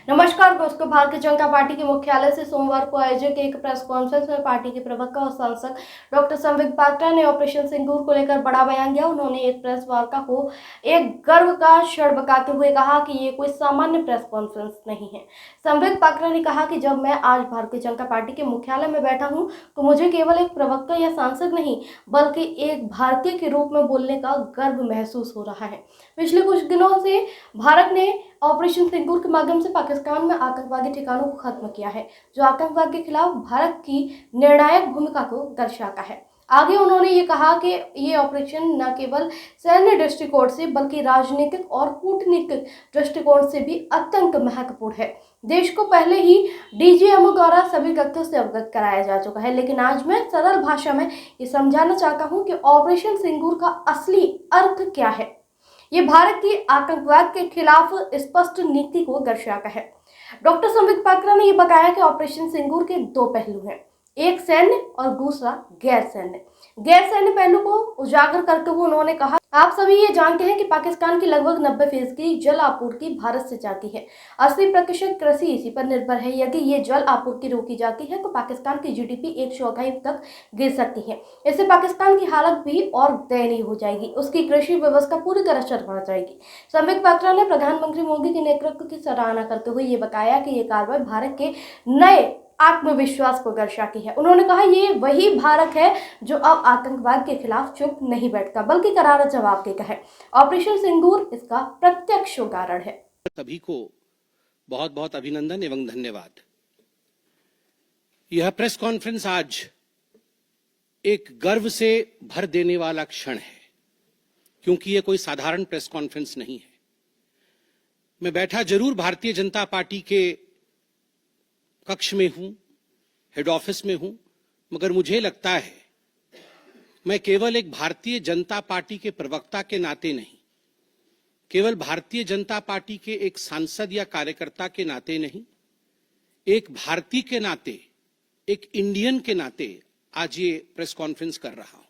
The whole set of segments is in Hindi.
नमस्कार दोस्तों, भारतीय जनता पार्टी के मुख्यालय से सोमवार को आयोजित एक प्रेस कॉन्फ्रेंस में पार्टी के प्रवक्ता और सांसद डॉक्टर संबित पात्रा ने ऑपरेशन सिंदूर को लेकर बड़ा बयान दिया। उन्होंने एक प्रेस वार्ता को एक गर्व का क्षण बताते हुए कहा कि ये कोई सामान्य प्रेस कॉन्फ्रेंस नहीं है। संबित पात्रा ने कहा कि जब मैं आज भारतीय जनता पार्टी के मुख्यालय में बैठा हूँ तो मुझे केवल एक प्रवक्ता या सांसद नहीं बल्कि एक भारतीय के रूप में बोलने का गर्व महसूस हो रहा है। पिछले कुछ दिनों से भारत ने ऑपरेशन सिंदूर के माध्यम से पाकिस्तान में आतंकवादी ठिकानों को खत्म किया है, जो आतंकवाद के खिलाफ भारत की निर्णायक भूमिका को दर्शाता है। आगे उन्होंने ये कहा कि ये ऑपरेशन न केवल सैन्य दृष्टिकोण से बल्कि राजनीतिक और कूटनीतिक दृष्टिकोण से भी अत्यंत महत्वपूर्ण है। देश को पहले ही डीजीएमओ द्वारा सभी तथ्यों से अवगत कराया जा चुका है, लेकिन आज मैं सरल भाषा में ये समझाना चाहता हूँ कि ऑपरेशन सिंदूर का असली अर्थ क्या है। ये भारत की आतंकवाद के खिलाफ स्पष्ट नीति को दर्शाता है। डॉक्टर संबित पात्रा ने यह बताया कि ऑपरेशन सिंदूर के दो पहलू हैं, एक सैन्य और दूसरा गैर सैन्य पहलू को उजागर करते हुए उन्होंने कहा, आप सभी ये जानते हैं कि पाकिस्तान की लगभग 90% जल आपूर्ति भारत से जाती है। 80% कृषि इसी पर निर्भर है। यदि ये जल आपूर्ति रोकी जाती है तो पाकिस्तान की जीडीपी 1/4 तक गिर सकती है। इससे पाकिस्तान की हालत भी और दयनीय हो जाएगी। उसकी कृषि व्यवस्था पूरी तरह चरमरा जाएगी। संबित पात्रा ने प्रधानमंत्री मोदी के नेतृत्व की सराहना करते हुए ये बताया कि ये कार्रवाई भारत के नए आत्मविश्वास को दर्शाती है। उन्होंने कहा, ये वही भारत है जो अब आतंकवाद के खिलाफ चुप नहीं बैठता बल्कि करारा जवाब देता है। ऑपरेशन सिंदूर इसका प्रत्यक्ष उदाहरण है। सभी को बहुत बहुत अभिनंदन एवं धन्यवाद। यह प्रेस कॉन्फ्रेंस आज एक गर्व से भर देने वाला क्षण है, क्योंकि यह कोई साधारण प्रेस कॉन्फ्रेंस नहीं है। मैं बैठा जरूर भारतीय जनता पार्टी के कक्ष में हूं, हेड ऑफिस में हूं, मगर मुझे लगता है मैं केवल एक भारतीय जनता पार्टी के प्रवक्ता के नाते नहीं, केवल भारतीय जनता पार्टी के एक सांसद या कार्यकर्ता के नाते नहीं, एक भारतीय के नाते, एक इंडियन के नाते आज ये प्रेस कॉन्फ्रेंस कर रहा हूं।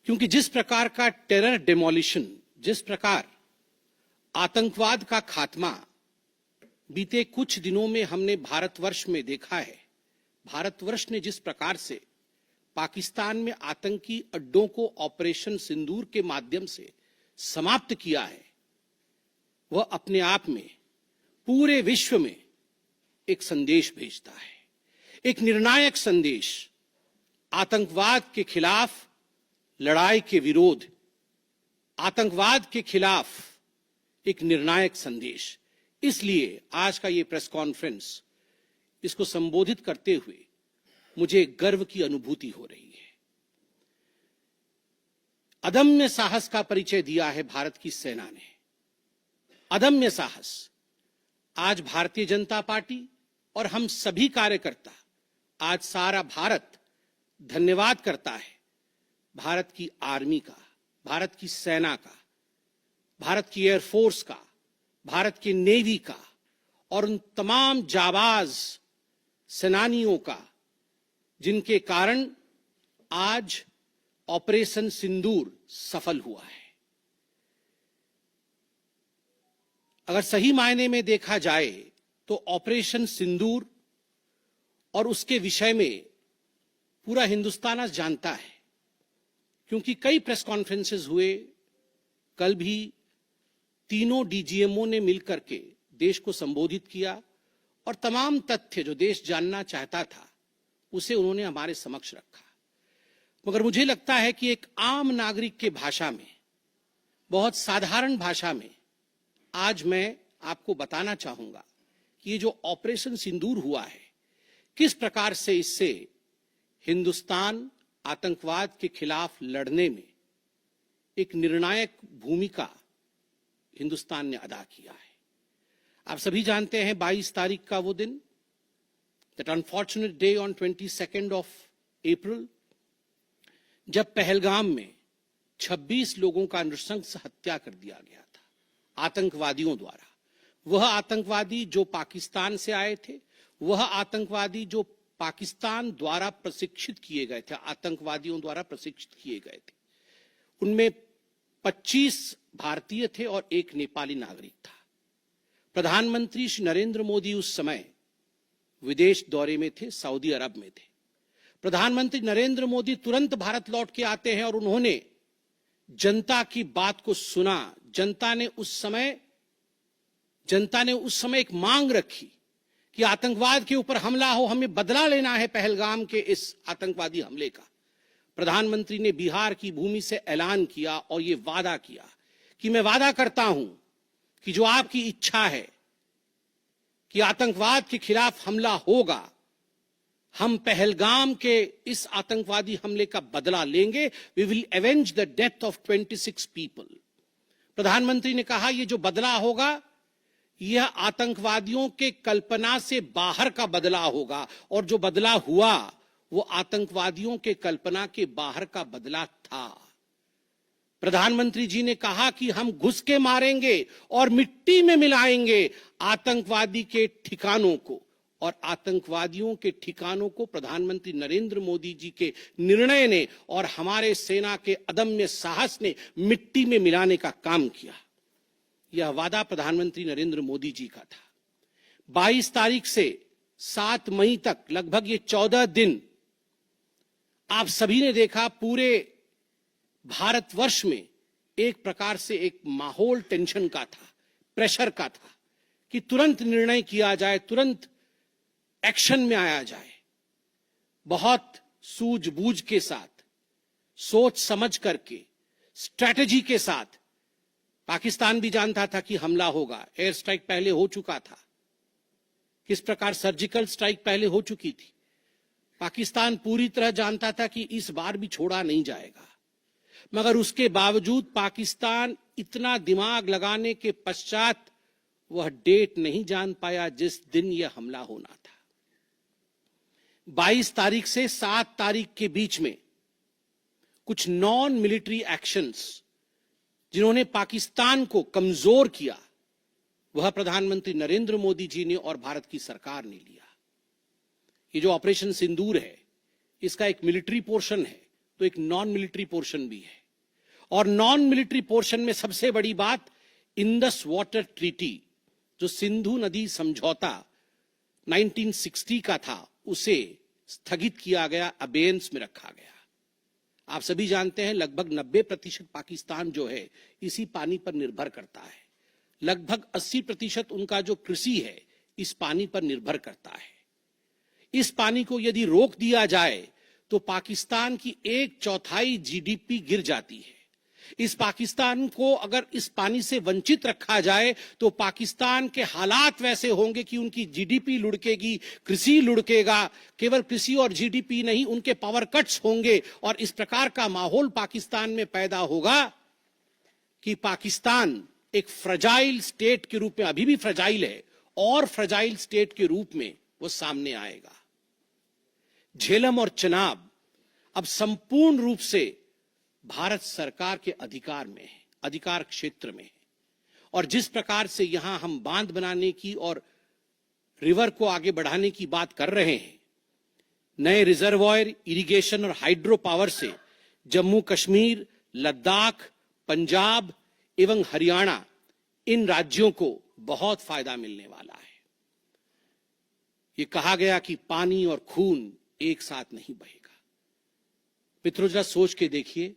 क्योंकि जिस प्रकार का टेरर डेमोलिशन, जिस प्रकार आतंकवाद का खात्मा बीते कुछ दिनों में हमने भारतवर्ष में देखा है, भारतवर्ष ने जिस प्रकार से पाकिस्तान में आतंकी अड्डों को ऑपरेशन सिंदूर के माध्यम से समाप्त किया है, वह अपने आप में पूरे विश्व में एक संदेश भेजता है, एक निर्णायक संदेश। आतंकवाद के खिलाफ लड़ाई के विरोध, आतंकवाद के खिलाफ एक निर्णायक संदेश। इसलिए आज का ये प्रेस कॉन्फ्रेंस, इसको संबोधित करते हुए मुझे गर्व की अनुभूति हो रही है। अदम्य साहस का परिचय दिया है भारत की सेना ने, अदम्य साहस। आज भारतीय जनता पार्टी और हम सभी कार्यकर्ता, आज सारा भारत धन्यवाद करता है भारत की आर्मी का, भारत की सेना का, भारत की एयरफोर्स का, भारत की नेवी का और उन तमाम जाबाज सेनानियों का, जिनके कारण आज ऑपरेशन सिंदूर सफल हुआ है। अगर सही मायने में देखा जाए तो ऑपरेशन सिंदूर और उसके विषय में पूरा हिंदुस्तान आज जानता है, क्योंकि कई प्रेस कॉन्फ्रेंसेस हुए। कल भी तीनों डीजीएमओ ने मिलकर के देश को संबोधित किया और तमाम तथ्य जो देश जानना चाहता था उसे उन्होंने हमारे समक्ष रखा। मगर मुझे लगता है कि एक आम नागरिक के भाषा में, बहुत साधारण भाषा में आज मैं आपको बताना चाहूंगा कि ये जो ऑपरेशन सिंदूर हुआ है, किस प्रकार से इससे हिंदुस्तान आतंकवाद के खिलाफ लड़ने में एक निर्णायक भूमिका हिंदुस्तान ने अदा किया है। आप सभी जानते हैं 22 तारीख का वो दिन, that unfortunate day on 22 of April, जब पहलगाम में 26 लोगों का नृशंस हत्या कर दिया गया था आतंकवादियों द्वारा। वह आतंकवादी जो पाकिस्तान से आए थे, वह आतंकवादी जो पाकिस्तान द्वारा प्रशिक्षित किए गए थे, आतंकवादियों द्वारा प्रशिक्षित किए गए थे। उनमें 25 भारतीय थे और एक नेपाली नागरिक था। प्रधानमंत्री श्री नरेंद्र मोदी उस समय विदेश दौरे में थे, सऊदी अरब में थे। प्रधानमंत्री नरेंद्र मोदी तुरंत भारत लौट के आते हैं और उन्होंने जनता की बात को सुना। जनता ने उस समय एक मांग रखी कि आतंकवाद के ऊपर हमला हो, हमें बदला लेना है पहलगाम के इस आतंकवादी हमले का। प्रधानमंत्री ने बिहार की भूमि से ऐलान किया और यह वादा किया कि मैं वादा करता हूं कि जो आपकी इच्छा है कि आतंकवाद के खिलाफ हमला होगा, हम पहलगाम के इस आतंकवादी हमले का बदला लेंगे। We will avenge the death of 26 people. प्रधानमंत्री ने कहा यह जो बदला होगा यह आतंकवादियों के कल्पना से बाहर का बदला होगा, और जो बदला हुआ वो आतंकवादियों के कल्पना के बाहर का बदला था। प्रधानमंत्री जी ने कहा कि हम घुस के मारेंगे और मिट्टी में मिलाएंगे आतंकवादी के ठिकानों को, और आतंकवादियों के ठिकानों को प्रधानमंत्री नरेंद्र मोदी जी के निर्णय ने और हमारे सेना के अदम्य साहस ने मिट्टी में मिलाने का काम किया। यह वादा प्रधानमंत्री नरेंद्र मोदी जी का था। 22 तारीख से 7 मई तक लगभग ये 14 दिन आप सभी ने देखा पूरे भारतवर्ष में एक प्रकार से एक माहौल टेंशन का था, प्रेशर का था कि तुरंत निर्णय किया जाए, तुरंत एक्शन में आया जाए। बहुत सूझबूझ के साथ, सोच समझ करके, स्ट्रैटेजी के साथ। पाकिस्तान भी जानता था कि हमला होगा, एयर स्ट्राइक पहले हो चुका था, किस प्रकार सर्जिकल स्ट्राइक पहले हो चुकी थी। पाकिस्तान पूरी तरह जानता था कि इस बार भी छोड़ा नहीं जाएगा, मगर उसके बावजूद पाकिस्तान इतना दिमाग लगाने के पश्चात वह डेट नहीं जान पाया जिस दिन यह हमला होना था। 22 तारीख से 7 तारीख के बीच में कुछ नॉन मिलिट्री एक्शंस जिन्होंने पाकिस्तान को कमजोर किया, वह प्रधानमंत्री नरेंद्र मोदी जी ने और भारत की सरकार ने लिया। ये जो ऑपरेशन सिंदूर है, इसका एक मिलिट्री पोर्शन है तो एक नॉन मिलिट्री पोर्शन भी है। और नॉन मिलिट्री पोर्शन में सबसे बड़ी बात इंडस वाटर ट्रीटी, जो सिंधु नदी समझौता 1960 का था, उसे स्थगित किया गया, अबेयंस में रखा गया। आप सभी जानते हैं लगभग 90% पाकिस्तान जो है इसी पानी पर निर्भर करता है। लगभग 80% उनका जो कृषि है इस पानी पर निर्भर करता है। इस पानी को यदि रोक दिया जाए तो पाकिस्तान की 1/4 जीडीपी गिर जाती है। इस पाकिस्तान को अगर इस पानी से वंचित रखा जाए तो पाकिस्तान के हालात वैसे होंगे कि उनकी जीडीपी लुढ़केगी, कृषि लुढ़केगा। केवल कृषि और जीडीपी नहीं, उनके पावर कट्स होंगे और इस प्रकार का माहौल पाकिस्तान में पैदा होगा कि पाकिस्तान एक फ्रजाइल स्टेट के रूप में, अभी भी फ्रजाइल है, और फ्रजाइल स्टेट के रूप में वो सामने आएगा। झेलम और चनाब अब संपूर्ण रूप से भारत सरकार के अधिकार में है, अधिकार क्षेत्र में है। और जिस प्रकार से यहां हम बांध बनाने की और रिवर को आगे बढ़ाने की बात कर रहे हैं, नए रिजर्वॉयर, इरिगेशन और हाइड्रो पावर से जम्मू कश्मीर, लद्दाख, पंजाब एवं हरियाणा, इन राज्यों को बहुत फायदा मिलने वाला है। ये कहा गया कि पानी और खून एक साथ नहीं बहेगा। मित्रों, जरा सोच के देखिए,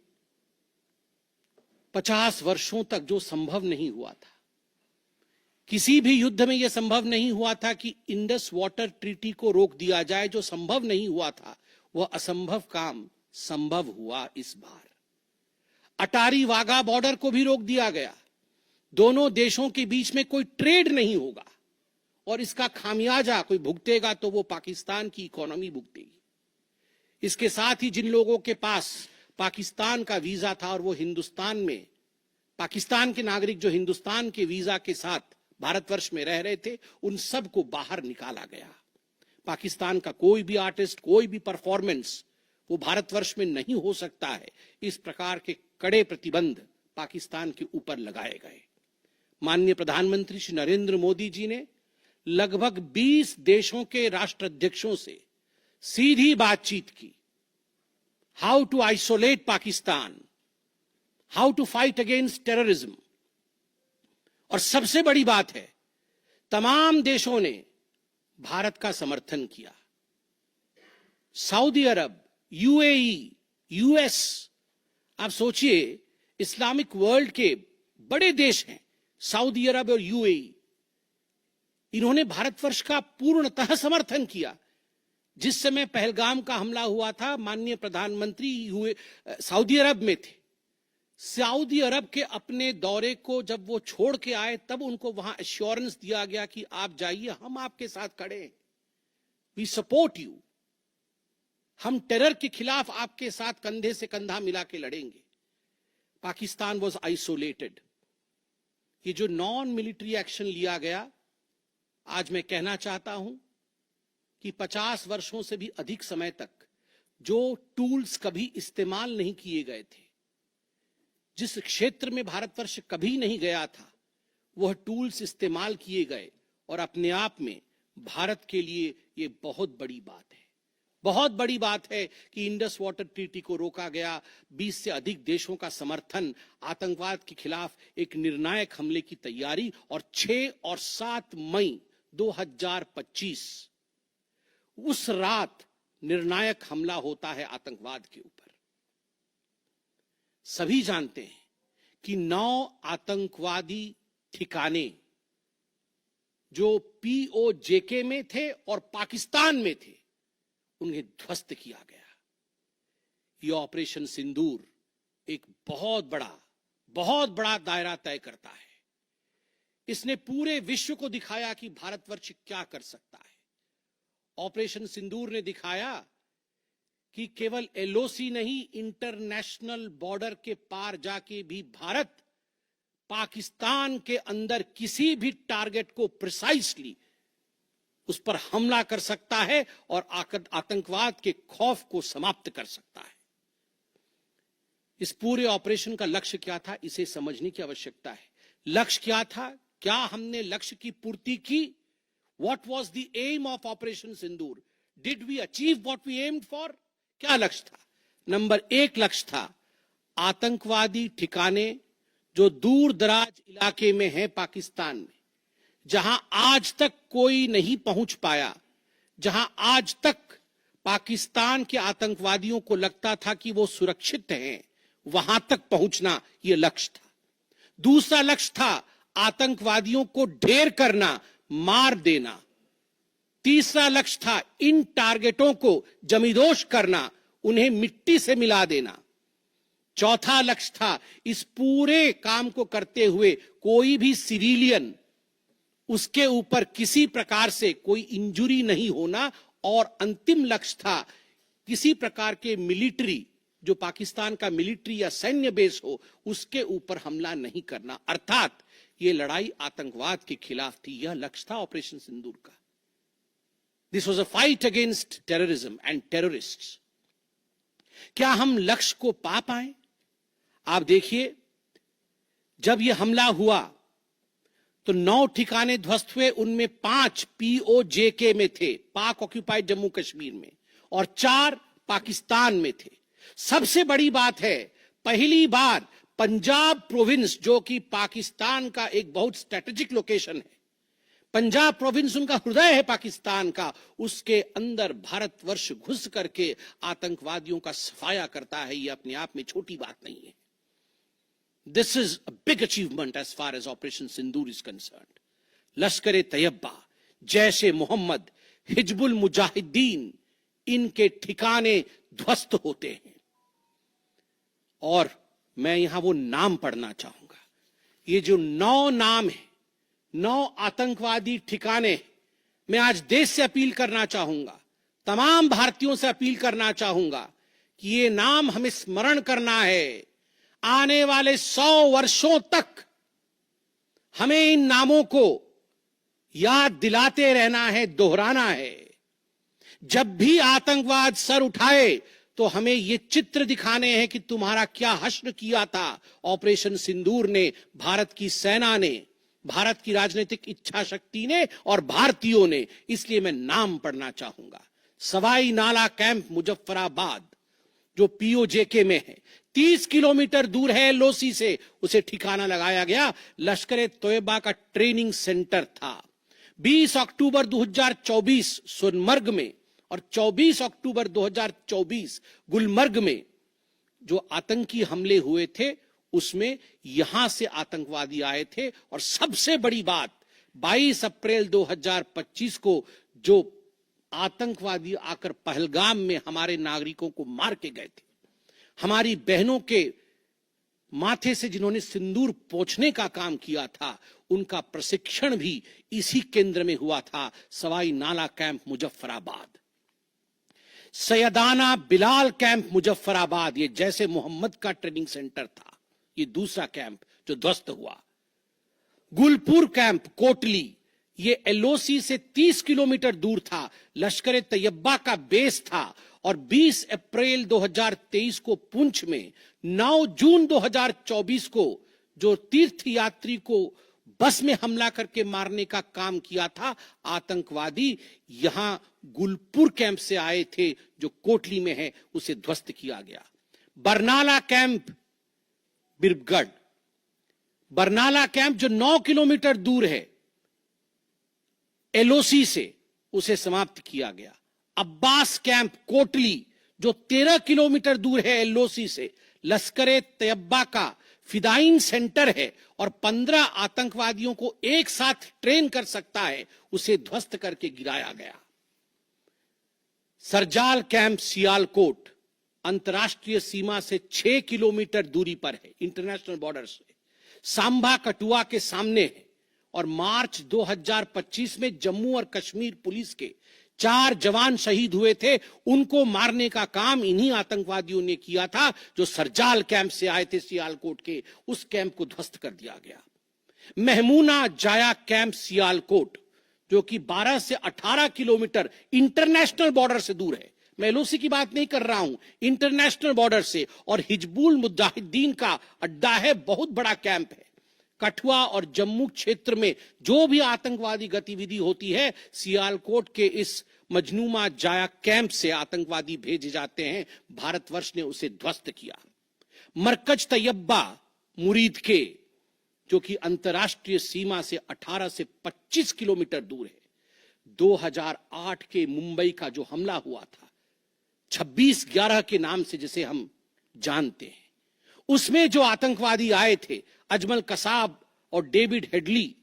50 वर्षों तक जो संभव नहीं हुआ था, किसी भी युद्ध में यह संभव नहीं हुआ था कि इंडस वाटर ट्रीटी को रोक दिया जाए। जो संभव नहीं हुआ था वह असंभव काम संभव हुआ इस बार। अटारी वाघा बॉर्डर को भी रोक दिया गया। दोनों देशों के बीच में कोई ट्रेड नहीं होगा और इसका खामियाजा कोई भुगतेगा तो वो पाकिस्तान की इकोनॉमी भुगतेगी। इसके साथ ही जिन लोगों के पास पाकिस्तान का वीजा था और वो हिंदुस्तान में, पाकिस्तान के नागरिक जो हिंदुस्तान के वीजा के साथ भारतवर्ष में रह रहे थे, उन सब को बाहर निकाला गया। पाकिस्तान का कोई भी आर्टिस्ट, कोई भी परफॉर्मेंस वो भारतवर्ष में नहीं हो सकता है। इस प्रकार के कड़े प्रतिबंध पाकिस्तान के ऊपर लगाए गए। माननीय प्रधानमंत्री श्री नरेंद्र मोदी जी ने लगभग 20 देशों के राष्ट्राध्यक्षों से सीधी बातचीत की। How to isolate Pakistan, how to fight against terrorism. और सबसे बड़ी बात है तमाम देशों ने भारत का समर्थन किया। सऊदी अरब, यूएई, यूएस, आप सोचिए इस्लामिक वर्ल्ड के बड़े देश हैं सऊदी अरब और यूएई, इन्होंने भारतवर्ष का पूर्णतः समर्थन किया। जिस समय पहलगाम का हमला हुआ था, माननीय प्रधानमंत्री सऊदी अरब में थे। सऊदी अरब के अपने दौरे को जब वो छोड़ के आए, तब उनको वहां एश्योरेंस दिया गया कि आप जाइए, हम आपके साथ खड़े हैं, वी सपोर्ट यू, हम टेरर के खिलाफ आपके साथ कंधे से कंधा मिला के लड़ेंगे। Pakistan was isolated. ये जो नॉन मिलिट्री एक्शन लिया गया, आज मैं कहना चाहता हूं कि 50 वर्षों से भी अधिक समय तक जो टूल्स कभी इस्तेमाल नहीं किए गए थे, जिस क्षेत्र में भारतवर्ष कभी नहीं गया था, वह टूल्स इस्तेमाल किए गए और अपने आप में भारत के लिए ये बहुत बड़ी बात है। बहुत बड़ी बात है कि इंडस वाटर ट्रीटी को रोका गया, 20 से अधिक देशों का समर्थन, आतंकवाद के खिलाफ एक निर्णायक हमले की तैयारी, और 6 और 7 मई 2025 उस रात निर्णायक हमला होता है आतंकवाद के ऊपर। सभी जानते हैं कि 9 आतंकवादी ठिकाने जो पीओजेके में थे और पाकिस्तान में थे, उन्हें ध्वस्त किया गया। यह ऑपरेशन सिंदूर एक बहुत बड़ा दायरा तय करता है। इसने पूरे विश्व को दिखाया कि भारतवर्ष क्या कर सकता है। ऑपरेशन सिंदूर ने दिखाया कि केवल एलओसी नहीं, इंटरनेशनल बॉर्डर के पार जाके भी भारत पाकिस्तान के अंदर किसी भी टारगेट को प्रिसाइसली उस पर हमला कर सकता है और आतंकवाद के खौफ को समाप्त कर सकता है। इस पूरे ऑपरेशन का लक्ष्य क्या था, इसे समझने की आवश्यकता है। लक्ष्य क्या था? क्या हमने लक्ष्य की पूर्ति की? What was the aim of Operation Sindoor? Did we achieve what we aimed for? क्या लक्ष्य था? नंबर 1 लक्ष्य था आतंकवादी ठिकाने जो दूर दराज इलाके में है पाकिस्तान में, जहां आज तक कोई नहीं पहुंच पाया, जहां आज तक पाकिस्तान के आतंकवादियों को लगता था कि वो सुरक्षित हैं, वहां तक पहुंचना यह लक्ष्य था। दूसरा लक्ष्य था आतंकवादियों को ढेर करना, मार देना। तीसरा लक्ष्य था इन टारगेटों को जमींदोज करना, उन्हें मिट्टी से मिला देना। चौथा लक्ष्य था इस पूरे काम को करते हुए कोई भी सिविलियन, उसके ऊपर किसी प्रकार से कोई इंजुरी नहीं होना। और अंतिम लक्ष्य था किसी प्रकार के मिलिट्री, जो पाकिस्तान का मिलिट्री या सैन्य बेस हो, उसके ऊपर हमला नहीं करना। अर्थात ये लड़ाई आतंकवाद के खिलाफ थी। यह लक्ष्य था ऑपरेशन सिंदूर का। This was a fight against terrorism and terrorists. क्या हम लक्ष्य को पा पाए? आप देखिए, जब यह हमला हुआ तो 9 ठिकाने ध्वस्त हुए, उनमें 5 पीओजेके में थे, पाक ऑक्यूपाइड जम्मू कश्मीर में, और 4 पाकिस्तान में थे। सबसे बड़ी बात है, पहली बार पंजाब प्रोविंस, जो कि पाकिस्तान का एक बहुत स्ट्रेटेजिक लोकेशन है, पंजाब प्रोविंस उनका हृदय है पाकिस्तान का, उसके अंदर भारतवर्ष घुस करके आतंकवादियों का सफाया करता है। यह अपने आप में छोटी बात नहीं है। This is a big achievement as far as Operation Sindoor is concerned. Lashkar-e-Taiba, Jaish-e-Mohammed, Hizbul Mujahideen, इनके ठिकाने ध्वस्त होते हैं। और मैं यहां वो नाम पढ़ना चाहूंगा। ये जो 9 नाम है, 9 आतंकवादी ठिकाने, मैं आज देश से अपील करना चाहूंगा, तमाम भारतीयों से अपील करना चाहूंगा कि ये नाम हमें स्मरण करना है। आने वाले 100 वर्षों तक हमें इन नामों को याद दिलाते रहना है, दोहराना है। जब भी आतंकवाद सर उठाए तो हमें ये चित्र दिखाने हैं कि तुम्हारा क्या हश्र किया था ऑपरेशन सिंदूर ने, भारत की सेना ने, भारत की राजनीतिक इच्छा शक्ति ने और भारतीयों ने। इसलिए मैं नाम पढ़ना चाहूंगा। सवाई नाला कैंप मुजफ्फराबाद, जो पीओजेके में है, 30 किलोमीटर दूर है एलओसी से, उसे ठिकाना लगाया गया। लश्कर-ए-तोयबा का ट्रेनिंग सेंटर था। 20 अक्टूबर 2024 सोनमर्ग में और 24 अक्टूबर 2024 गुलमर्ग में जो आतंकी हमले हुए थे, उसमें यहां से आतंकवादी आए थे। और सबसे बड़ी बात, 22 अप्रैल 2025 को जो आतंकवादी आकर पहलगाम में हमारे नागरिकों को मार के गए थे, हमारी बहनों के माथे से जिन्होंने सिंदूर पोंछने का काम किया था, उनका प्रशिक्षण भी इसी केंद्र में हुआ था, सवाई नाला कैंप मुजफ्फराबाद। सैयदाना बिलाल कैंप मुजफ्फराबाद, ये जैसे मोहम्मद का ट्रेनिंग सेंटर था, ये दूसरा कैंप जो ध्वस्त हुआ। गुलपुर कैंप कोटली, ये एलओसी से 30 किलोमीटर दूर था, लश्कर तैयबा का बेस था। और 20 अप्रैल 2023 को पुंछ में, 9 जून 2024 को जो तीर्थ यात्री को बस में हमला करके मारने का काम किया था आतंकवादी, यहां गुलपुर कैंप से आए थे जो कोटली में है, उसे ध्वस्त किया गया। बरनाला कैंप बिरगढ़, बरनाला कैंप जो 9 किलोमीटर दूर है एलओसी से, उसे समाप्त किया गया। अब्बास कैंप कोटली जो 13 किलोमीटर दूर है एलओसी से, लश्कर तैयबा का फिदाइन सेंटर है और 15 आतंकवादियों को एक साथ ट्रेन कर सकता है, उसे ध्वस्त करके गिराया गया। सरजाल कैंप सियालकोट अंतर्राष्ट्रीय सीमा से 6 किलोमीटर दूरी पर है, इंटरनेशनल बॉर्डर से। सांबा कठुआ के सामने है। और मार्च 2025 में जम्मू और कश्मीर पुलिस के 4 जवान शहीद हुए थे, उनको मारने का काम इन्हीं आतंकवादियों ने किया था जो सरजाल कैंप से आए थे सियालकोट के। उस कैंप को ध्वस्त कर दिया गया। महमूना जाया कैंप सियालकोट जो कि 12 से 18 किलोमीटर इंटरनेशनल बॉर्डर से दूर है, मैं एलओसी की बात नहीं कर रहा हूं, इंटरनेशनल बॉर्डर से, और हिजबुल मुजाहिदीन का अड्डा है, बहुत बड़ा कैंप है। कठुआ और जम्मू क्षेत्र में जो भी आतंकवादी गतिविधि होती है, सियालकोट के इस मजनूमा जाया कैंप से आतंकवादी भेजे जाते हैं। भारतवर्ष ने उसे ध्वस्त किया। मरकज तैयबा मुरीद के जो कि अंतर्राष्ट्रीय सीमा से 18 से 25 किलोमीटर दूर है। 2008 के मुंबई का जो हमला हुआ था, 26/11 के नाम से जिसे हम जानते हैं, उसमें जो आतंकवादी आए थे, अजमल कसाब और डेविड हेडली,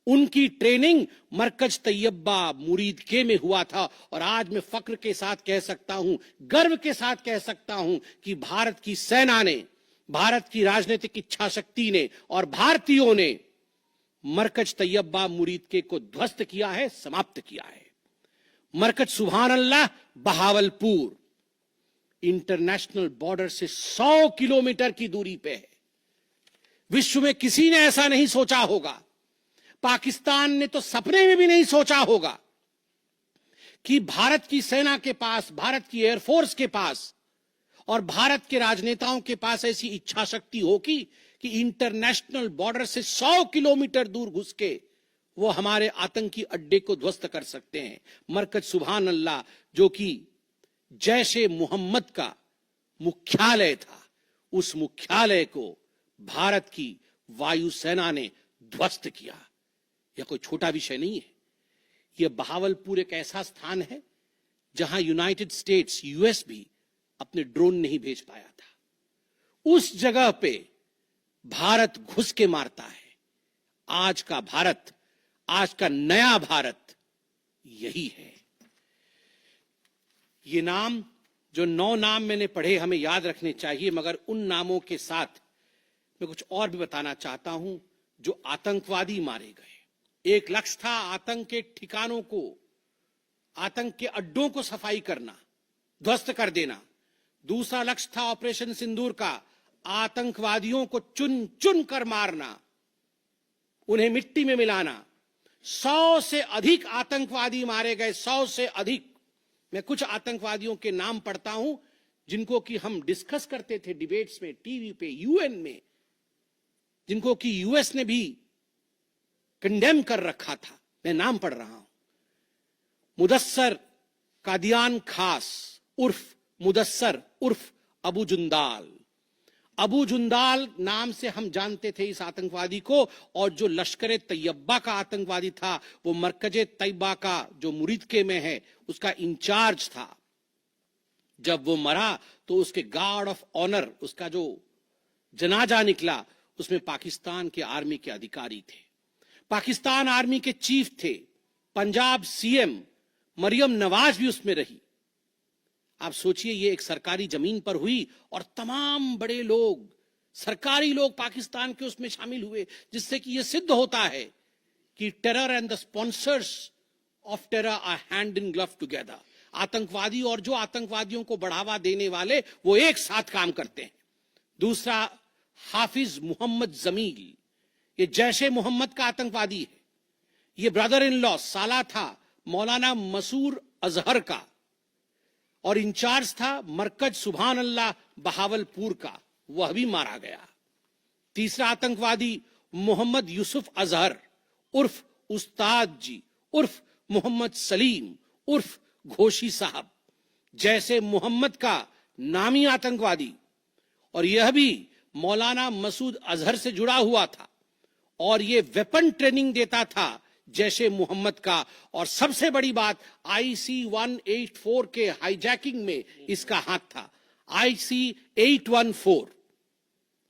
उनकी ट्रेनिंग मरकज तैयबा मुरीद के में हुआ था। और आज मैं फक्र के साथ कह सकता हूं, गर्व के साथ कह सकता हूं कि भारत की सेना ने, भारत की राजनीतिक इच्छा शक्ति ने और भारतीयों ने मरकज तैयबा मुरीद के को ध्वस्त किया है, समाप्त किया है। मरकज सुभान अल्लाह बहावलपुर इंटरनेशनल बॉर्डर से 100 किलोमीटर की दूरी पे है। विश्व में किसी ने ऐसा नहीं सोचा होगा, पाकिस्तान ने तो सपने में भी नहीं सोचा होगा कि भारत की सेना के पास, भारत की एयरफोर्स के पास और भारत के राजनेताओं के पास ऐसी इच्छा शक्ति होगी कि इंटरनेशनल बॉर्डर से 100 किलोमीटर दूर घुस के वो हमारे आतंकी अड्डे को ध्वस्त कर सकते हैं। मरकज सुभान अल्लाह जो कि जैशे मोहम्मद का मुख्यालय था, उस मुख्यालय को भारत की वायुसेना ने ध्वस्त किया। यह कोई छोटा विषय नहीं है। यह बहावलपुर एक ऐसा स्थान है जहां यूनाइटेड स्टेट्स, यूएस भी अपने ड्रोन नहीं भेज पाया था। उस जगह पे भारत घुस के मारता है। आज का भारत, आज का नया भारत यही है। ये नाम, जो 9 नाम मैंने पढ़े, हमें याद रखने चाहिए, मगर उन नामों के साथ मैं कुछ और भी बताना चाहता हूं। जो आतंकवादी मारे गए, एक लक्ष्य था आतंक के ठिकानों को, आतंक के अड्डों को सफाई करना, ध्वस्त कर देना। दूसरा लक्ष्य था ऑपरेशन सिंदूर का, आतंकवादियों को चुन चुन कर मारना, उन्हें मिट्टी में मिलाना। 100 से अधिक आतंकवादी मारे गए, 100 से अधिक। मैं कुछ आतंकवादियों के नाम पढ़ता हूं जिनको कि हम डिस्कस करते थे डिबेट्स में, टीवी पे, यूएन में, जिनको कि यूएस ने भी कंडेम कर रखा था। मैं नाम पढ़ रहा हूं। मुदस्सर कादियान खास उर्फ मुदस्सर उर्फ अबू जुंदाल, अबू जुंदाल नाम से हम जानते थे इस आतंकवादी को, और जो लश्कर तैयबा का आतंकवादी था वो मरकज तैयबा का जो मुरीदके में है उसका इंचार्ज था। जब वो मरा तो उसके गार्ड ऑफ ऑनर, उसका जो जनाजा निकला, उसमें पाकिस्तान के आर्मी के अधिकारी थे, पाकिस्तान आर्मी के चीफ थे, पंजाब सीएम मरियम नवाज भी उसमें रही। आप सोचिए ये एक सरकारी जमीन पर हुई और तमाम बड़े लोग, सरकारी लोग पाकिस्तान के उसमें शामिल हुए, जिससे कि यह सिद्ध होता है कि terror and the sponsors of terror are hand in glove together. आतंकवादी और जो आतंकवादियों को बढ़ावा देने वाले वो एक साथ काम करते हैं। दूसरा, हाफिज मोहम्मद जमील, ये जैशे मोहम्मद का आतंकवादी है। ये ब्रदर इन लॉ, साला था मौलाना मसूर अजहर का, और इंचार्ज था मरकज सुभान अल्लाह बहावलपुर का, वह भी मारा गया। तीसरा आतंकवादी मोहम्मद यूसुफ अजहर उर्फ उस्ताद जी उर्फ मोहम्मद सलीम उर्फ घोशी साहब, जैसे मोहम्मद का नामी आतंकवादी, और यह भी मौलाना मसूद अजहर से जुड़ा हुआ था, और यह वेपन ट्रेनिंग देता था जैसे मोहम्मद का। और सबसे बड़ी बात, IC 184 के हाईजैकिंग में इसका हाथ था। IC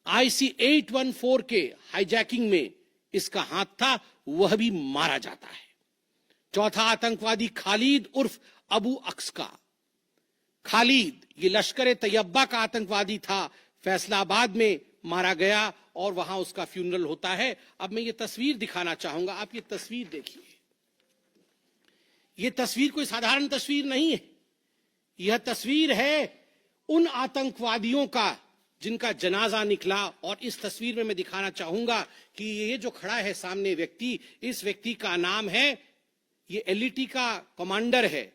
814 के हाईजैकिंग में इसका हाथ था, वह भी मारा जाता है। चौथा आतंकवादी खालिद उर्फ अबू अक्स का। खालिद ये लश्कर तैयबा का आतंकवादी था, फैसलाबाद में मारा गया और वहां उसका फ्यूनरल होता है। अब मैं ये तस्वीर दिखाना चाहूंगा, आप ये तस्वीर देखिए। ये तस्वीर कोई साधारण तस्वीर नहीं है, यह तस्वीर है उन आतंकवादियों का जिनका जनाजा निकला। और इस तस्वीर में मैं दिखाना चाहूंगा कि ये जो खड़ा है सामने व्यक्ति, इस व्यक्ति का नाम है, ये LET का कमांडर है,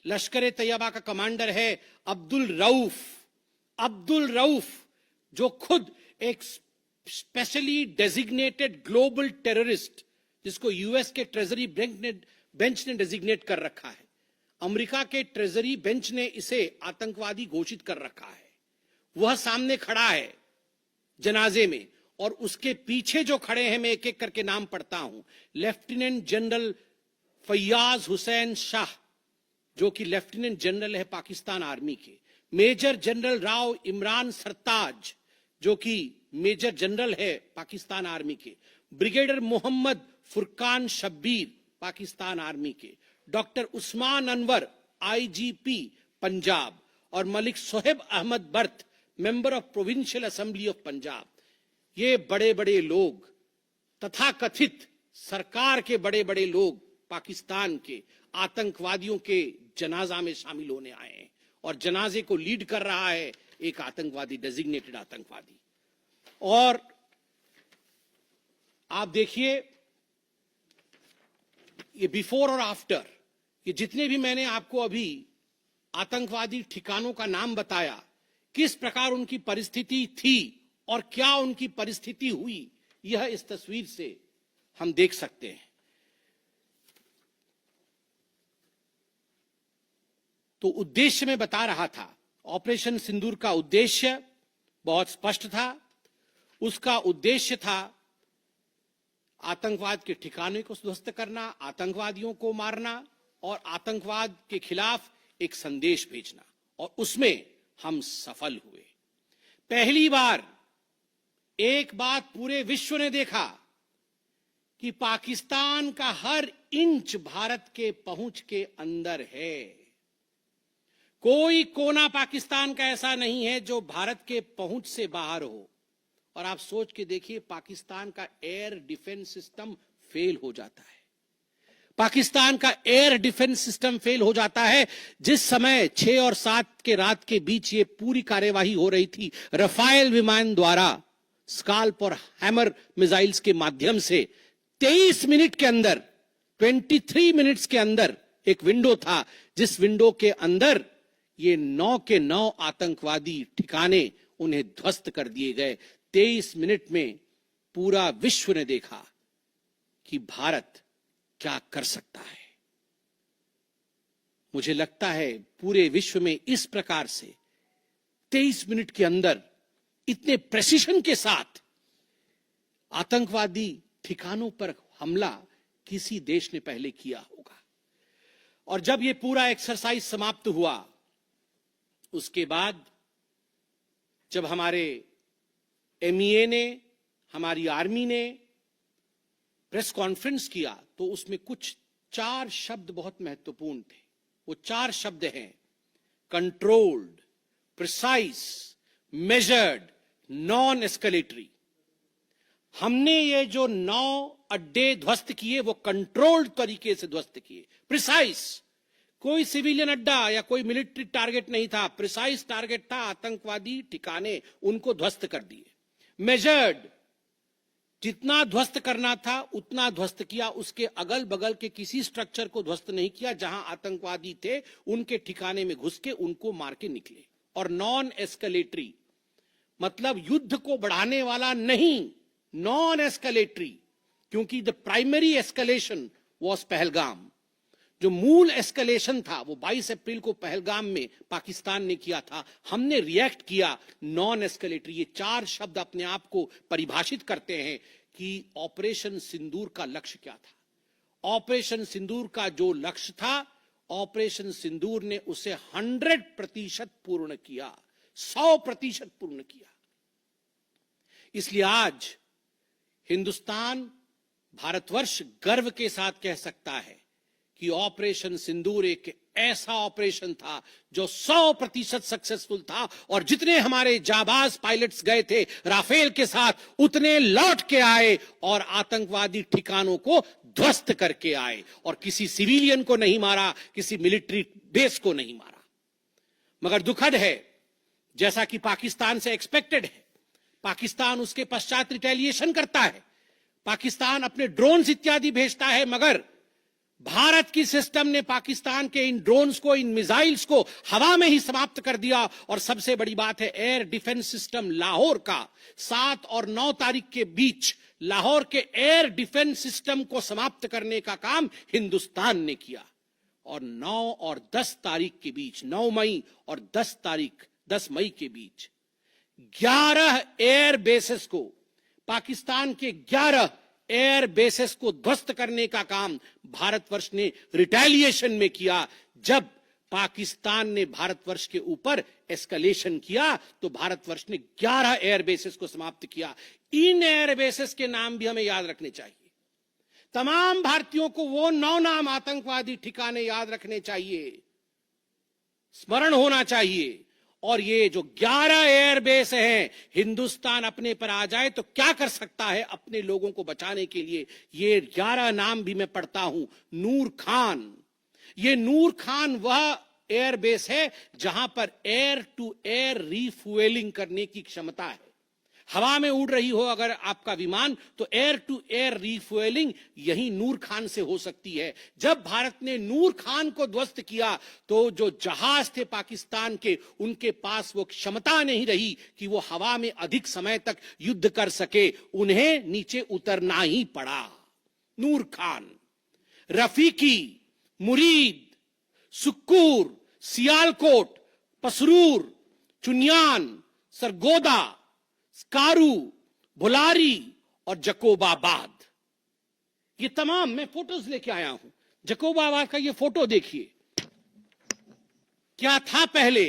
लश्कर तैयबा का कमांडर है अब्दुल रऊफ। अब्दुल रऊफ जो खुद एक स्पेशली डेजिग्नेटेड ग्लोबल टेररिस्ट, जिसको यूएस के ट्रेजरी बेंच ने डेजिग्नेट कर रखा है, अमेरिका के ट्रेजरी बेंच ने इसे आतंकवादी घोषित कर रखा है, वह सामने खड़ा है जनाजे में। और उसके पीछे जो खड़े हैं, मैं एक एक करके नाम पढ़ता हूं। लेफ्टिनेंट जनरल फैयाज हुसैन शाह, जो कि लेफ्टिनेंट जनरल है पाकिस्तान आर्मी के। मेजर जनरल राव इमरान सरताज, जो कि मेजर जनरल है पाकिस्तान आर्मी के। ब्रिगेडियर मोहम्मद फुरकान शब्बीर, पाकिस्तान आर्मी के। Doctor Usman Anwar, IGP Punjab. और मलिक सोहेब अहमद बर्थ, member of provincial assembly of Punjab. ये बड़े बड़े लोग, तथाकथित सरकार के बड़े बड़े लोग पाकिस्तान के आतंकवादियों के जनाजा में शामिल होने आए हैं। और जनाजे को लीड कर रहा है एक आतंकवादी, डेजिग्नेटेड आतंकवादी। और आप देखिए ये बिफोर और आफ्टर, ये जितने भी मैंने आपको अभी आतंकवादी ठिकानों का नाम बताया, किस प्रकार उनकी परिस्थिति थी और क्या उनकी परिस्थिति हुई, यह इस तस्वीर से हम देख सकते हैं। तो उद्देश्य मैं बता रहा था, ऑपरेशन सिंदूर का उद्देश्य बहुत स्पष्ट था। उसका उद्देश्य था आतंकवाद के ठिकाने को ध्वस्त करना, आतंकवादियों को मारना और आतंकवाद के खिलाफ एक संदेश भेजना, और उसमें हम सफल हुए। पहली बार एक बात पूरे विश्व ने देखा कि पाकिस्तान का हर इंच भारत के पहुंच के अंदर है। कोई कोना पाकिस्तान का ऐसा नहीं है जो भारत के पहुंच से बाहर हो। और आप सोच के देखिए, पाकिस्तान का एयर डिफेंस सिस्टम फेल हो जाता है। पाकिस्तान का एयर डिफेंस सिस्टम फेल हो जाता है जिस समय 6 और 7 के रात के बीच ये पूरी कार्यवाही हो रही थी। रफाल विमान द्वारा स्काल्प और हैमर मिसाइल्स के माध्यम से 23 मिनट के अंदर, 23 मिनट्स के अंदर एक विंडो था, जिस विंडो के अंदर ये 9 के 9 आतंकवादी ठिकाने उन्हें ध्वस्त कर दिए गए। 23 मिनट में पूरा विश्व ने देखा कि भारत क्या कर सकता है। मुझे लगता है पूरे विश्व में इस प्रकार से 23 मिनट के अंदर इतने प्रेसिशन के साथ आतंकवादी ठिकानों पर हमला किसी देश ने पहले किया होगा। और जब यह पूरा एक्सरसाइज समाप्त हुआ, उसके बाद जब हमारे एमईए ने, हमारी आर्मी ने प्रेस कॉन्फ्रेंस किया, तो उसमें कुछ 4 शब्द बहुत महत्वपूर्ण थे। वो 4 शब्द हैं controlled, precise, measured, non escalatory. हमने ये जो 9 अड्डे ध्वस्त किए वो कंट्रोल्ड तरीके से ध्वस्त किए। प्रिसाइज, कोई सिविलियन अड्डा या कोई मिलिट्री टारगेट नहीं था, प्रिसाइज टारगेट था आतंकवादी ठिकाने, उनको ध्वस्त कर दिए। मेजर्ड, जितना ध्वस्त करना था उतना ध्वस्त किया, उसके अगल बगल के किसी स्ट्रक्चर को ध्वस्त नहीं किया। जहां आतंकवादी थे उनके ठिकाने में घुस के उनको मार के निकले। और नॉन एस्केलेटरी मतलब युद्ध को बढ़ाने वाला नहीं, नॉन एस्केलेटरी, क्योंकि the primary escalation was Pahalgam. जो मूल एस्केलेशन था वो 22 अप्रैल को पहलगाम में पाकिस्तान ने किया था, हमने रिएक्ट किया नॉन एस्केलेटरी। ये 4 शब्द अपने आप को परिभाषित करते हैं कि ऑपरेशन सिंदूर का लक्ष्य क्या था। ऑपरेशन सिंदूर का जो लक्ष्य था, ऑपरेशन सिंदूर ने उसे 100% पूर्ण किया, 100% पूर्ण किया। इसलिए आज हिंदुस्तान, भारतवर्ष गर्व के साथ कह सकता है कि ऑपरेशन सिंदूर एक ऐसा ऑपरेशन था जो 100% सक्सेसफुल था। और जितने हमारे जाबाज पायलट्स गए थे राफेल के साथ, उतने लौट के आए और आतंकवादी ठिकानों को ध्वस्त करके आए, और किसी सिविलियन को नहीं मारा, किसी मिलिट्री बेस को नहीं मारा। मगर दुखद है, जैसा कि पाकिस्तान से एक्सपेक्टेड है, पाकिस्तान उसके पश्चात रिटेलिएशन करता है, पाकिस्तान अपने ड्रोन्स इत्यादि भेजता है, मगर भारत की सिस्टम ने पाकिस्तान के इन ड्रोन्स को, इन मिसाइल्स को हवा में ही समाप्त कर दिया। और सबसे बड़ी बात है, एयर डिफेंस सिस्टम लाहौर का 7 और 9 तारीख के बीच लाहौर के एयर डिफेंस सिस्टम को समाप्त करने का काम हिंदुस्तान ने किया। और 9 और 10 तारीख के बीच, 9 मई और 10 मई के बीच 11 एयर बेसेस को, पाकिस्तान के 11 एयर बेसेस को ध्वस्त करने का काम भारतवर्ष ने रिटेलिएशन में किया। जब पाकिस्तान ने भारतवर्ष के ऊपर एस्केलेशन किया तो भारतवर्ष ने 11 एयर बेसेस को समाप्त किया। इन एयर बेसेस के नाम भी हमें याद रखने चाहिए। तमाम भारतीयों को वो 9 नाम आतंकवादी ठिकाने याद रखने चाहिए, स्मरण होना चाहिए। और ये जो 11 एयरबेस हैं, हिंदुस्तान अपने पर आ जाए तो क्या कर सकता है अपने लोगों को बचाने के लिए। ये 11 नाम भी मैं पढ़ता हूं। नूर खान, ये नूर खान वह एयरबेस है जहां पर एयर टू एयर रीफ्यूएलिंग करने की क्षमता है। हवा में उड़ रही हो अगर आपका विमान, तो एयर टू एयर रीफ्यूएलिंग यही नूर खान से हो सकती है। जब भारत ने नूर खान को ध्वस्त किया तो जो जहाज थे पाकिस्तान के, उनके पास वो क्षमता नहीं रही कि वो हवा में अधिक समय तक युद्ध कर सके, उन्हें नीचे उतरना ही पड़ा। नूर खान, रफीकी, मुरीद, सुक्कूर, सियालकोट, पसरूर, चुनियान, सरगोदा, स्कारू, बुलारी और जकोबाबाद, ये तमाम मैं फोटोज लेके आया हूं। जकोबाबाद का ये फोटो देखिए, क्या था पहले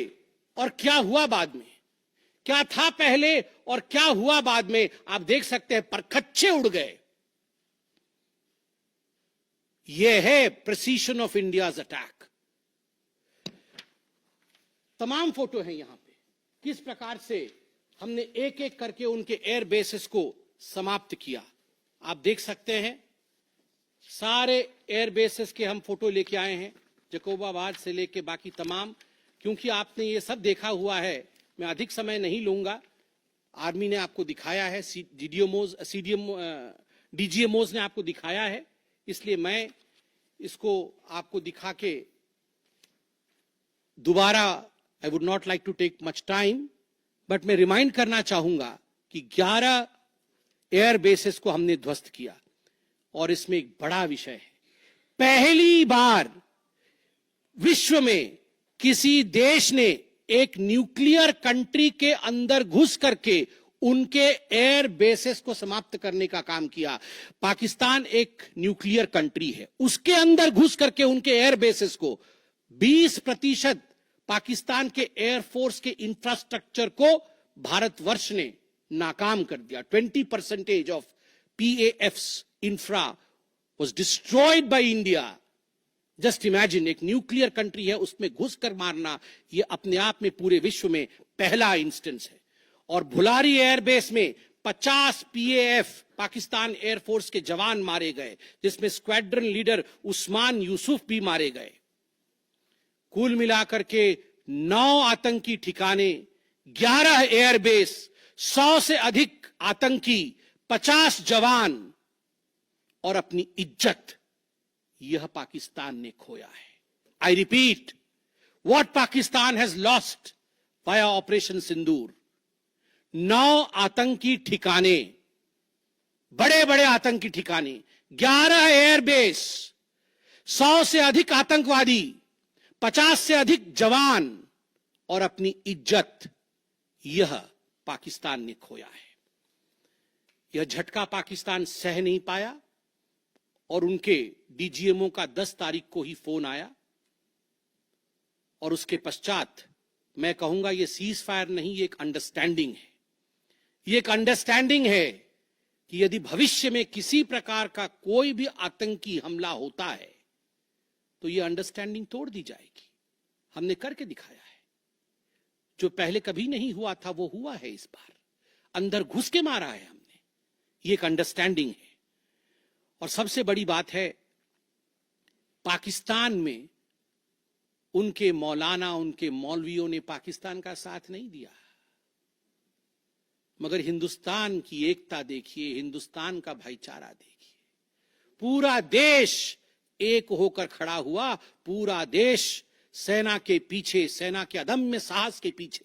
और क्या हुआ बाद में, क्या था पहले और क्या हुआ बाद में, आप देख सकते हैं परखच्चे उड़ गए। यह है प्रिसीशन ऑफ इंडियाज अटैक। तमाम फोटो हैं यहां पे, किस प्रकार से हमने एक एक करके उनके एयर बेसेस को समाप्त किया। आप देख सकते हैं सारे एयर बेसेस के हम फोटो लेके आए हैं, जकोबाबाद से लेके बाकी तमाम। क्योंकि आपने ये सब देखा हुआ है, मैं अधिक समय नहीं लूंगा। आर्मी ने आपको दिखाया है, डीजीएमओज ने आपको दिखाया है, इसलिए मैं इसको आपको दिखा के दोबारा, I would not like to take much time, but मैं रिमाइंड करना चाहूंगा कि 11 एयर बेसेस को हमने ध्वस्त किया। और इसमें एक बड़ा विषय है, पहली बार विश्व में किसी देश ने एक न्यूक्लियर कंट्री के अंदर घुस करके उनके एयर बेसेस को समाप्त करने का काम किया। पाकिस्तान एक न्यूक्लियर कंट्री है, उसके अंदर घुस करके उनके एयर बेसेस को 20% पाकिस्तान के एयरफोर्स के इंफ्रास्ट्रक्चर को भारतवर्ष ने नाकाम कर दिया। 20% of PAF's infra was destroyed by India. Just imagine, एक न्यूक्लियर कंट्री है, उसमें घुसकर मारना, यह अपने आप में पूरे विश्व में पहला इंस्टेंस है। और भुलारी एयरबेस में 50 PAF पाकिस्तान एयरफोर्स के जवान मारे गए, जिसमें स्क्वाड्रन लीडर उस्मान यूसुफ भी मारे गए। कुल मिलाकर के 9 आतंकी ठिकाने, 11 एयरबेस, 100 से अधिक आतंकी, 50 जवान और अपनी इज्जत, यह पाकिस्तान ने खोया है। I repeat, what Pakistan has lost via operation Sindoor. 9 आतंकी ठिकाने, बड़े बड़े आतंकी ठिकाने, 11 एयरबेस, 100 से अधिक आतंकवादी, 50 से अधिक जवान और अपनी इज्जत, यह पाकिस्तान ने खोया है। यह झटका पाकिस्तान सह नहीं पाया और उनके DGMO का 10 तारीख को ही फोन आया और उसके पश्चात मैं कहूंगा यह सीज फायर नहीं, ये एक अंडरस्टैंडिंग है। ये एक अंडरस्टैंडिंग है कि यदि भविष्य में किसी प्रकार का कोई भी आतंकी हमला होता है तो यह अंडरस्टैंडिंग तोड़ दी जाएगी। हमने करके दिखाया है, जो पहले कभी नहीं हुआ था वो हुआ है इस बार। अंदर घुस के मारा है हमने, ये एक अंडरस्टैंडिंग है। और सबसे बड़ी बात है, पाकिस्तान में उनके मौलाना, उनके मौलवियों ने पाकिस्तान का साथ नहीं दिया, मगर हिंदुस्तान की एकता देखिए, हिंदुस्तान का भाईचारा देखिए। पूरा देश एक होकर खड़ा हुआ, पूरा देश सेना के पीछे, सेना के अदम्य साहस के पीछे,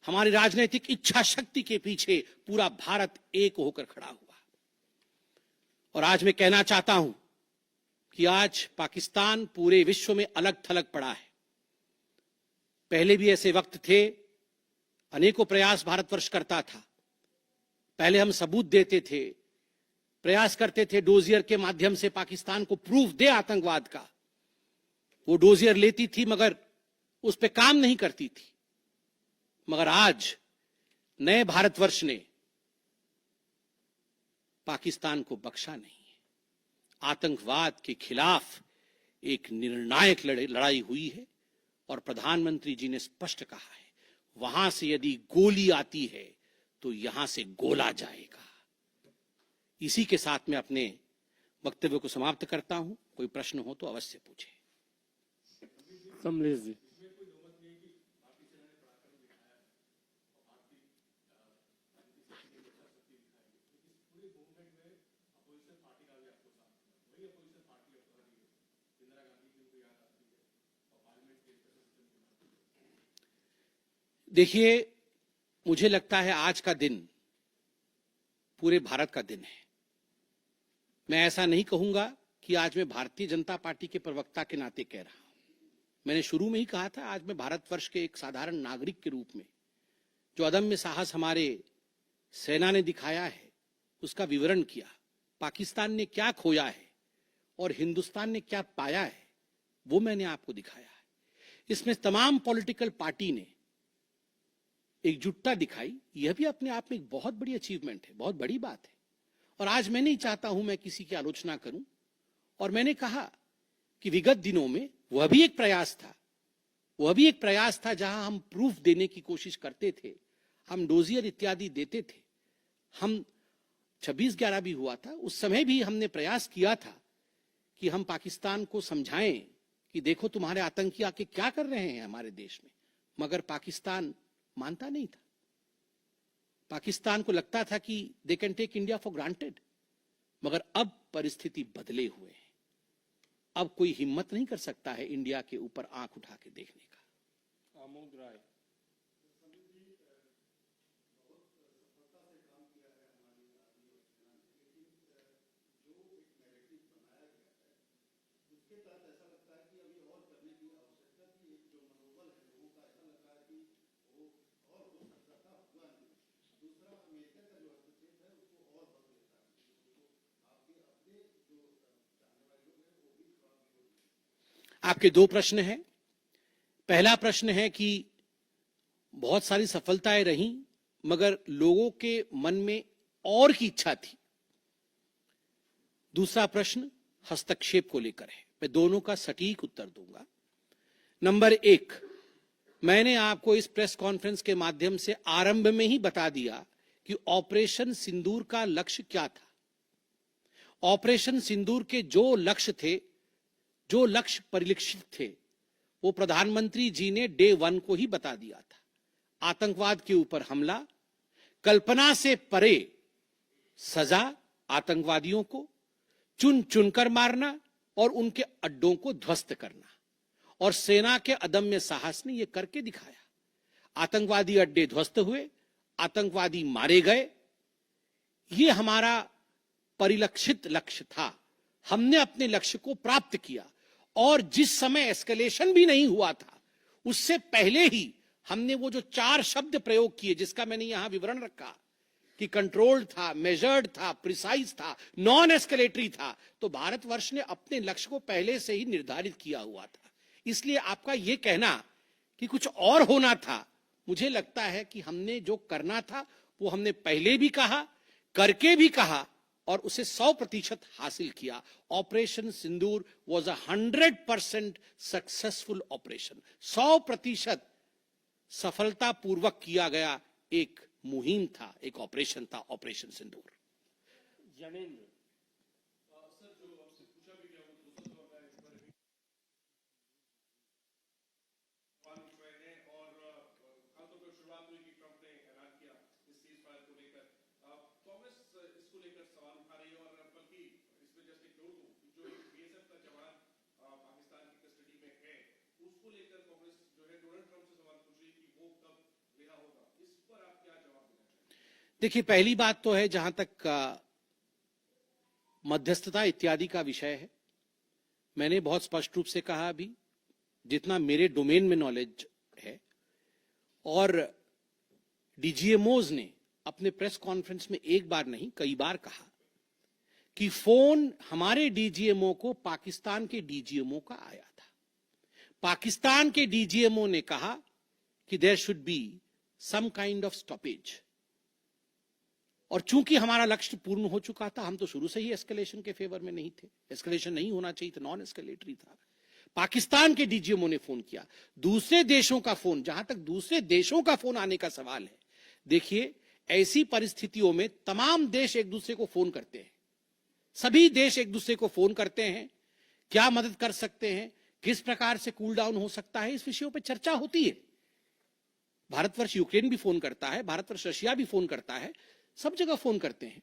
हमारी राजनीतिक इच्छा शक्ति के पीछे पूरा भारत एक होकर खड़ा हुआ। और आज मैं कहना चाहता हूं कि आज पाकिस्तान पूरे विश्व में अलग थलग पड़ा है। पहले भी ऐसे वक्त थे, अनेकों प्रयास भारतवर्ष करता था। पहले हम सबूत देते थे, प्रयास करते थे डोजियर के माध्यम से पाकिस्तान को प्रूफ दे आतंकवाद का। वो डोजियर लेती थी मगर उस पर काम नहीं करती थी। मगर आज नए भारतवर्ष ने पाकिस्तान को बख्शा नहीं है। आतंकवाद के खिलाफ एक निर्णायक लड़ाई हुई है और प्रधानमंत्री जी ने स्पष्ट कहा है, वहां से यदि गोली आती है तो यहां से गोला जाएगा। इसी के साथ मैं अपने वक्तव्य को समाप्त करता हूं। कोई प्रश्न हो तो अवश्य पूछे। कमलेश जी। देखिए, मुझे लगता है आज का दिन पूरे भारत का दिन है। मैं ऐसा नहीं कहूंगा कि आज मैं भारतीय जनता पार्टी के प्रवक्ता के नाते कह रहा हूं। मैंने शुरू में ही कहा था, आज मैं भारतवर्ष के एक साधारण नागरिक के रूप में जो अदम्य साहस हमारे सेना ने दिखाया है उसका विवरण किया। पाकिस्तान ने क्या खोया है और हिंदुस्तान ने क्या पाया है वो मैंने आपको दिखाया है। इसमें तमाम पॉलिटिकल पार्टी ने एकजुटता दिखाई, यह भी अपने आप में एक बहुत बड़ी अचीवमेंट है, बहुत बड़ी बात है। और आज मैं नहीं चाहता हूं मैं किसी की आलोचना करूं, और मैंने कहा कि विगत दिनों में वह भी एक प्रयास था, जहां हम प्रूफ देने की कोशिश करते थे, हम डोजियर इत्यादि देते थे, हम 26/11 भी हुआ था, उस समय भी हमने प्रयास किया था कि हम पाकिस्तान को समझाएं कि देखो तुम्हारे आतंकी आके क्या कर रहे हैं हमारे देश में। मगर पाकिस्तान मानता नहीं था। पाकिस्तान को लगता था कि they can take India for granted. मगर अब परिस्थिति बदले हुए हैं। अब कोई हिम्मत नहीं कर सकता है इंडिया के ऊपर आंख उठा के देखने का। आमोद राय। आपके दो प्रश्न हैं। पहला प्रश्न है कि बहुत सारी सफलताएं रहीं, मगर लोगों के मन में और की इच्छा थी। दूसरा प्रश्न हस्तक्षेप को लेकर है। मैं दोनों का सटीक उत्तर दूंगा। नंबर एक, मैंने आपको इस प्रेस कॉन्फ्रेंस के माध्यम से आरंभ में ही बता दिया कि ऑपरेशन सिंदूर का लक्ष्य क्या था। ऑपरेशन सिंदूर के जो लक्ष्य थे, जो लक्ष्य परिलक्षित थे, वो प्रधानमंत्री जी ने डे 1 को ही बता दिया था। आतंकवाद के ऊपर हमला, कल्पना से परे सजा आतंकवादियों को, चुन चुनकर मारना और उनके अड्डों को ध्वस्त करना, और सेना के अदम्य साहस ने यह करके दिखाया। आतंकवादी अड्डे ध्वस्त हुए, आतंकवादी मारे गए। यह हमारा परिलक्षित लक्ष्य था। हमने अपने लक्ष्य को प्राप्त किया, और जिस समय एस्केलेशन भी नहीं हुआ था, उससे पहले ही हमने वो जो 4 शब्द प्रयोग किए, जिसका मैंने यहां विवरण रखा कि कंट्रोल्ड था, मेजर्ड था, प्रिसाइज था, नॉन एस्केलेटरी था, तो भारतवर्ष ने अपने लक्ष्य को पहले से ही निर्धारित किया हुआ था। इसलिए आपका यह कहना कि कुछ और होना था, मुझे लगता है कि हमने जो करना था वो हमने पहले भी कहा, करके भी कहा, और उसे 100% हासिल किया। Operation Sindoor was 100% successful operation. 100% सफलतापूर्वक किया गया एक मुहिम था, एक ऑपरेशन था ऑपरेशन सिंदूर। जनेंद्र देखिए, पहली बात तो है, जहां तक मध्यस्थता इत्यादि का विषय है, मैंने बहुत स्पष्ट रूप से कहा अभी, जितना मेरे डोमेन में नॉलेज है, और डीजीएमओज ने अपने प्रेस कॉन्फ्रेंस में एक बार नहीं कई बार कहा कि फोन हमारे डीजीएमओ को पाकिस्तान के डीजीएमओ का आया था। पाकिस्तान के डीजीएमओ ने कहा कि there should be some kind of stoppage, और चूंकि हमारा लक्ष्य पूर्ण हो चुका था, हम तो शुरू से ही एस्केलेशन के फेवर में नहीं थे। एस्केलेशन नहीं होना चाहिए था, नॉन एस्केलेटरी था। पाकिस्तान के डीजीएमओ ने फोन किया। दूसरे देशों का फोन, जहां तक दूसरे देशों का फोन आने का सवाल है, देखिए, ऐसी परिस्थितियों में तमाम देश एक दूसरे को फोन करते हैं। सभी देश एक दूसरे को फोन करते हैं, क्या मदद कर सकते हैं, किस प्रकार से कूल डाउन हो सकता है, इस विषयों पर चर्चा होती है। भारतवर्ष यूक्रेन भी फोन करता है, भारतवर्ष रशिया भी फोन करता है, सब जगह फोन करते हैं,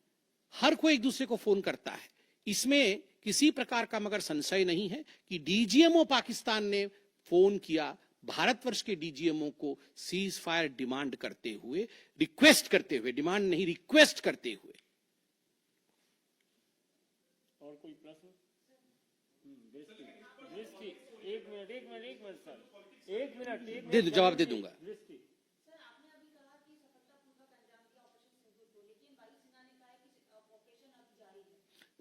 हर कोई एक दूसरे को फोन करता है। इसमें किसी प्रकार का मगर संशय नहीं है कि डीजीएमओ पाकिस्तान ने फोन किया भारतवर्ष के डीजीएमओ को सीज फायर डिमांड करते हुए, रिक्वेस्ट करते हुए, डिमांड नहीं रिक्वेस्ट करते हुए। और कोई प्रश्न? एक मिनट सर, एक मिनट दे दो, जवाब दे दूंगा।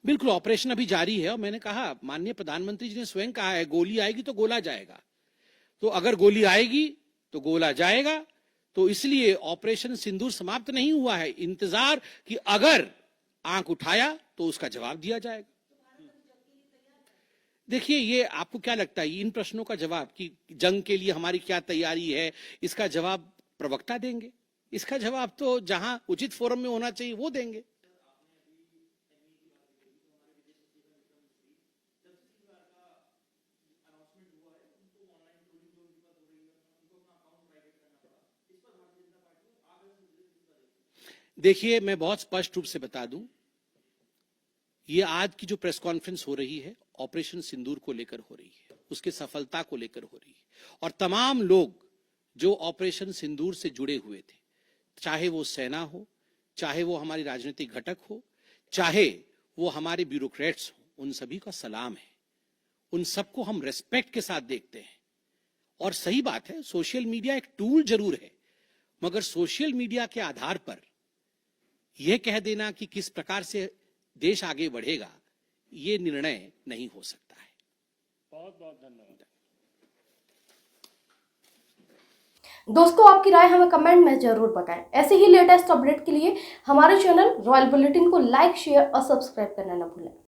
बिल्कुल, ऑपरेशन अभी जारी है, और मैंने कहा, माननीय प्रधानमंत्री जी ने स्वयं कहा है, गोली आएगी तो गोला जाएगा। तो अगर गोली आएगी तो गोला जाएगा। तो इसलिए ऑपरेशन सिंदूर समाप्त नहीं हुआ है। इंतजार कि अगर आंख उठाया तो उसका जवाब दिया जाएगा। देखिए, ये आपको क्या लगता है, इन प्रश्नों का जवाब कि जंग के लिए हमारी क्या तैयारी है, इसका जवाब प्रवक्ता देंगे। इसका जवाब तो जहां उचित फोरम में होना चाहिए वो देंगे। देखिए, मैं बहुत स्पष्ट रूप से बता दूं, ये आज की जो प्रेस कॉन्फ्रेंस हो रही है, ऑपरेशन सिंदूर को लेकर हो रही है, उसके सफलता को लेकर हो रही है। और तमाम लोग जो ऑपरेशन सिंदूर से जुड़े हुए थे, चाहे वो सेना हो, चाहे वो हमारी राजनीतिक घटक हो, चाहे वो हमारे ब्यूरोक्रेट्स हो, उन सभी का सलाम है। उन सबको हम रेस्पेक्ट के साथ देखते हैं। और सही बात है, सोशल मीडिया एक टूल जरूर है, मगर सोशल मीडिया के आधार पर यह कह देना कि किस प्रकार से देश आगे बढ़ेगा, ये निर्णय नहीं हो सकता है। बहुत बहुत धन्यवाद। दोस्तों, आपकी राय हमें कमेंट में जरूर बताएं। ऐसे ही लेटेस्ट अपडेट के लिए हमारे चैनल रॉयल बुलेटिन को लाइक, शेयर और सब्सक्राइब करना न भूलें।